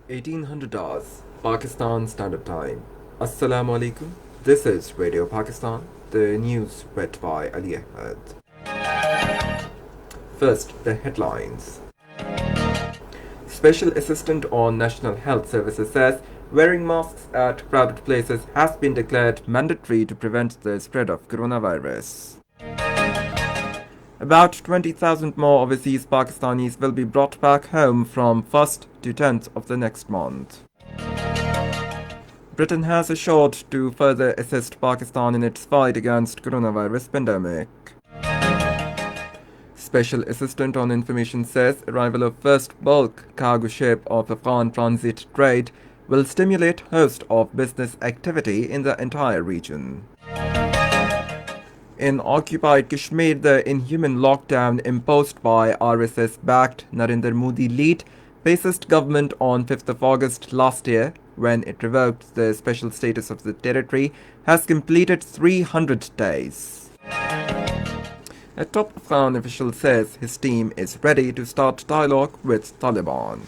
1800 hours, Pakistan Standard Time. Assalamu alaikum. This is Radio Pakistan, the news read by Ali Ahmed. First, the headlines. Special Assistant on National Health Services says wearing masks at crowded places has been declared mandatory to prevent the spread of coronavirus. About 20,000 more overseas Pakistanis will be brought back home from 1st to 10th of the next month. Britain has assured to further assist Pakistan in its fight against coronavirus pandemic. Special Assistant on Information says arrival of first bulk cargo ship of Afghan transit trade will stimulate host of business activity in the entire region. In occupied Kashmir, the inhuman lockdown imposed by RSS-backed Narendra Modi-led fascist government on 5th of August last year, when it revoked the special status of the territory, has completed 300 days. A top Afghan official says his team is ready to start dialogue with Taliban.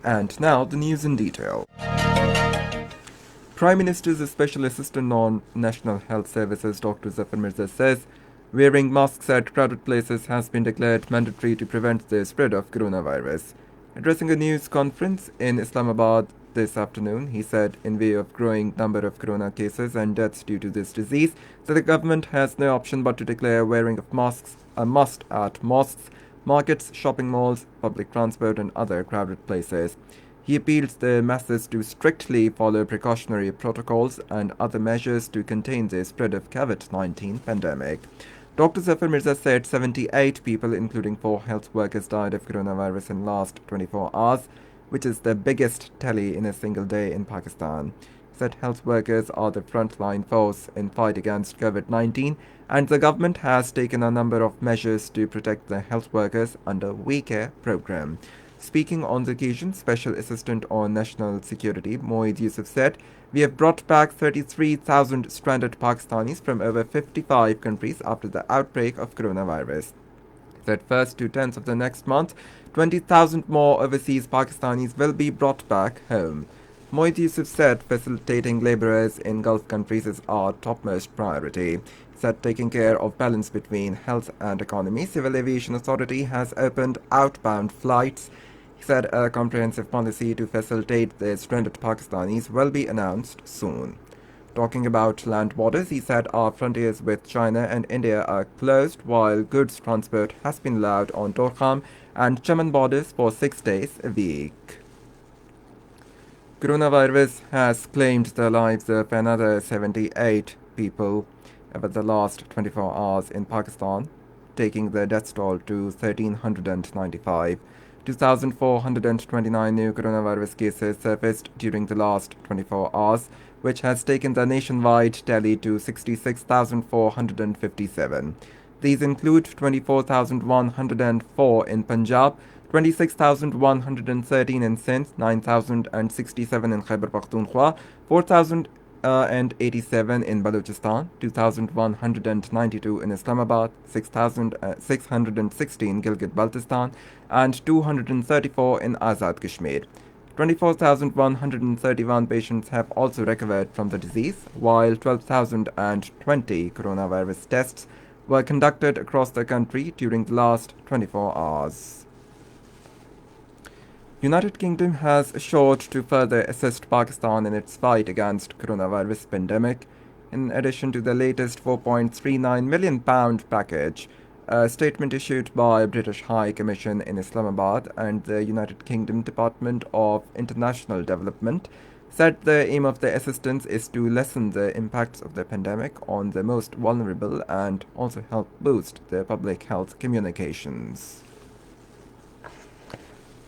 And now the news in detail. Prime Minister's Special Assistant on National Health Services, Dr. Zafar Mirza, says wearing masks at crowded places has been declared mandatory to prevent the spread of coronavirus. Addressing a news conference in Islamabad this afternoon, he said, in view of growing number of corona cases and deaths due to this disease, that the government has no option but to declare wearing of masks a must at mosques, markets, shopping malls, public transport and other crowded places. He appealed the masses to strictly follow precautionary protocols and other measures to contain the spread of COVID-19 pandemic. Dr. Zafar Mirza said 78 people, including 4 health workers, died of coronavirus in last 24 hours, which is the biggest tally in a single day in Pakistan. He said health workers are the frontline force in fight against COVID-19, and the government has taken a number of measures to protect the health workers under We Care program. Speaking on the occasion, Special Assistant on National Security Moeed Yusuf said, "We have brought back 33,000 stranded Pakistanis from over 55 countries after the outbreak of coronavirus. That 1st to 10th of the next month, 20,000 more overseas Pakistanis will be brought back home." Moeed Yusuf said facilitating laborers in Gulf countries is our topmost priority. He said taking care of balance between health and economy, Civil Aviation Authority has opened outbound flights. He said a comprehensive policy to facilitate the stranded Pakistanis will be announced soon. Talking about land borders, he said our frontiers with China and India are closed while goods transport has been allowed on Torkham and Chaman borders for 6 days a week. Coronavirus has claimed the lives of another 78 people over the last 24 hours in Pakistan, taking the death toll to 1,395. 2,429 new coronavirus cases surfaced during the last 24 hours, which has taken the nationwide tally to 66,457. These include 24,104 in Punjab, 26,113 in Sindh, 9,067 in Khyber Pakhtunkhwa, 4,087 in Balochistan, 2,192 in Islamabad, 6,660 in Gilgit-Baltistan, and 234 in Azad Kashmir. 24,131 patients have also recovered from the disease, while 12,020 coronavirus tests were conducted across the country during the last 24 hours. United Kingdom has assured to further assist Pakistan in its fight against coronavirus pandemic, in addition to the latest £4.39 million package. A statement issued by British High Commission in Islamabad and the United Kingdom Department of International Development said the aim of the assistance is to lessen the impacts of the pandemic on the most vulnerable and also help boost the public health communications.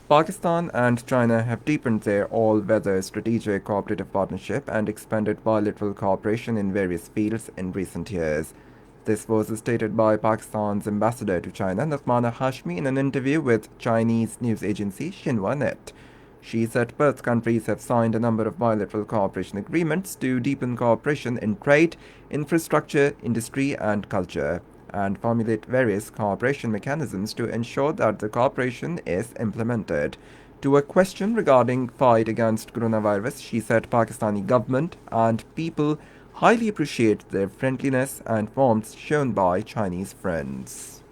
Pakistan and China have deepened their all-weather strategic cooperative partnership and expanded bilateral cooperation in various fields in recent years. This was stated by Pakistan's ambassador to China, Nazmana Hashmi, in an interview with Chinese news agency Xinhua Net. She said both countries have signed a number of bilateral cooperation agreements to deepen cooperation in trade, infrastructure, industry and culture, and formulate various cooperation mechanisms to ensure that the cooperation is implemented. To a question regarding fight against coronavirus, she said Pakistani government and people highly appreciate the friendliness and warmth shown by Chinese friends.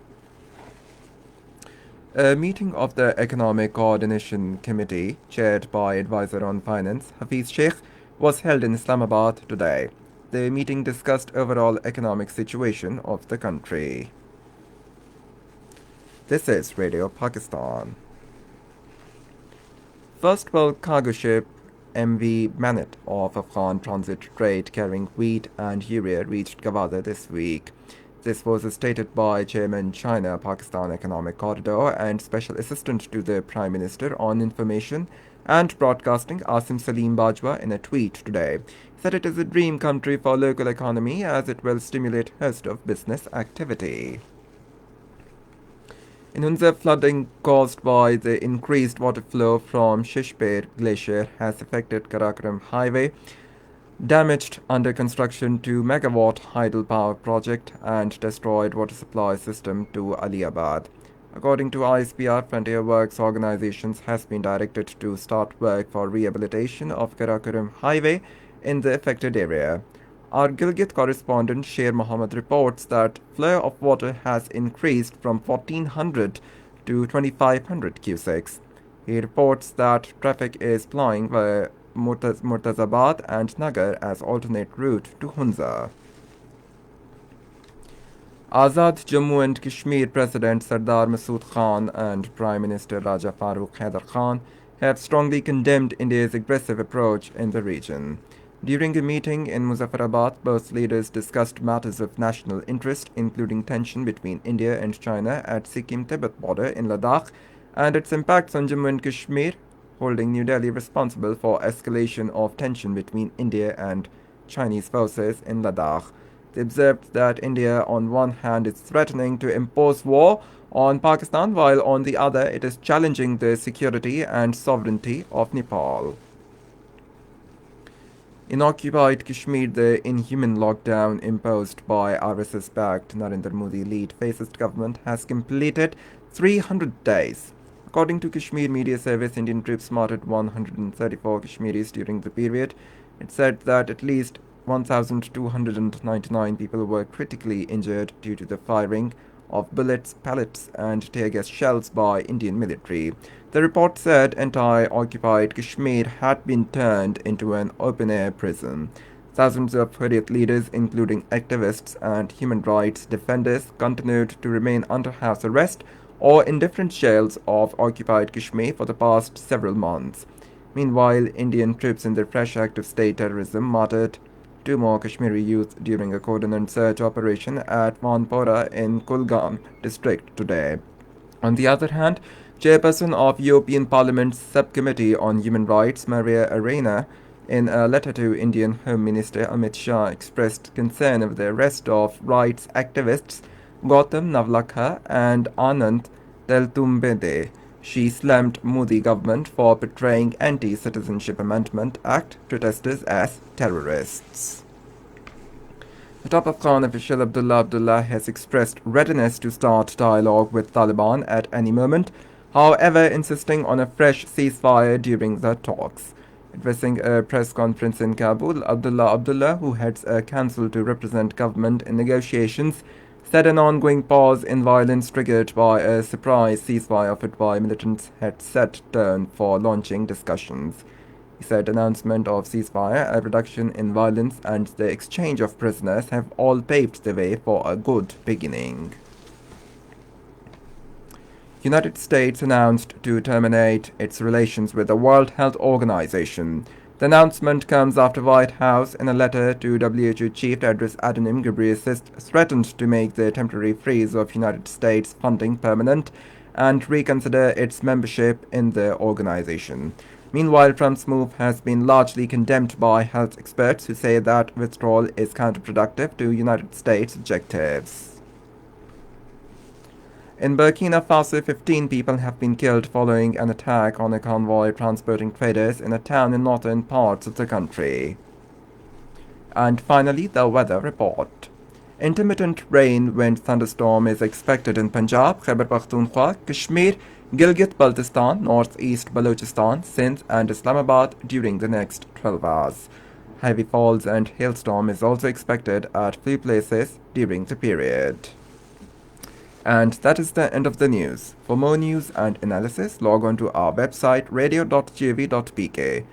A meeting of the Economic Coordination Committee, chaired by Advisor on Finance Hafiz Sheikh, was held in Islamabad today. The meeting discussed overall economic situation of the country. This is Radio Pakistan. First world cargo ship MV Manet of Afghan transit trade carrying wheat and urea reached Gwadar this week. This was stated by Chairman China-Pakistan Economic Corridor and Special Assistant to the Prime Minister on Information and Broadcasting Asim Salim Bajwa in a tweet today. He said it is a dream country for local economy as it will stimulate host of business activity. In Hunza, flooding caused by the increased water flow from Shishpir Glacier has affected Karakoram Highway, damaged under construction 2 megawatt hydel power project and destroyed water supply system to Aliabad. According to ISPR, Frontier Works Organizations has been directed to start work for rehabilitation of Karakoram Highway in the affected area. Our Gilgit correspondent Sher Mohammed reports that flow of water has increased from 1400 to 2500 cusecs. He reports that traffic is plying via Murtazabad and Nagar as alternate route to Hunza. Azad Jammu and Kashmir President Sardar Masood Khan and Prime Minister Raja Farooq Haider Khan have strongly condemned India's aggressive approach in the region. During a meeting in Muzaffarabad, both leaders discussed matters of national interest, including tension between India and China at Sikkim-Tibet border in Ladakh and its impacts on Jammu and Kashmir, holding New Delhi responsible for escalation of tension between India and Chinese forces in Ladakh. They observed that India on one hand is threatening to impose war on Pakistan, while on the other it is challenging the security and sovereignty of Nepal. In occupied Kashmir, the inhuman lockdown imposed by RSS-backed Narendra Modi-led fascist government has completed 300 days. According to Kashmir Media Service, Indian troops martyred 134 Kashmiris during the period. It said that at least 1,299 people were critically injured due to the firing of bullets, pellets, and tear gas shells by Indian military. The report said entire occupied Kashmir had been turned into an open-air prison. Thousands of Hurriyat leaders, including activists and human rights defenders, continued to remain under house arrest or in different jails of occupied Kashmir for the past several months. Meanwhile, Indian troops in their fresh act of state terrorism martyred 2 more Kashmiri youth during a coordinated search operation at Vanpora in Kulgam district today. On the other hand, Chairperson of European Parliament's Subcommittee on Human Rights, Maria Arena, in a letter to Indian Home Minister Amit Shah, expressed concern over the arrest of rights activists Gautam Navlakha and Anand Teltumbede. She slammed Modi government for portraying Anti-Citizenship Amendment Act protesters as terrorists. The top Afghan official Abdullah has expressed readiness to start dialogue with Taliban at any moment, however insisting on a fresh ceasefire during the talks. Addressing a press conference in Kabul, Abdullah, who heads a council to represent government in negotiations, said an ongoing pause in violence triggered by a surprise ceasefire offered by militants had set tone for launching discussions. He said announcement of ceasefire, a reduction in violence, and the exchange of prisoners have all paved the way for a good beginning. United States announced to terminate its relations with the World Health Organization. The announcement comes after White House, in a letter to WHO Chief Tedros Adhanom Ghebreyesus, threatened to make the temporary freeze of United States funding permanent and reconsider its membership in the organization. Meanwhile, Trump's move has been largely condemned by health experts who say that withdrawal is counterproductive to United States objectives. In Burkina Faso, 15 people have been killed following an attack on a convoy transporting traders in a town in northern parts of the country. And finally, the weather report. Intermittent rain, wind, thunderstorm is expected in Punjab, Khyber Pakhtunkhwa, Kashmir, Gilgit-Baltistan, northeast Balochistan, Sindh and Islamabad during the next 12 hours. Heavy falls and hailstorm is also expected at few places during the period. And that is the end of the news. For more news and analysis, log on to our website radio.gv.pk.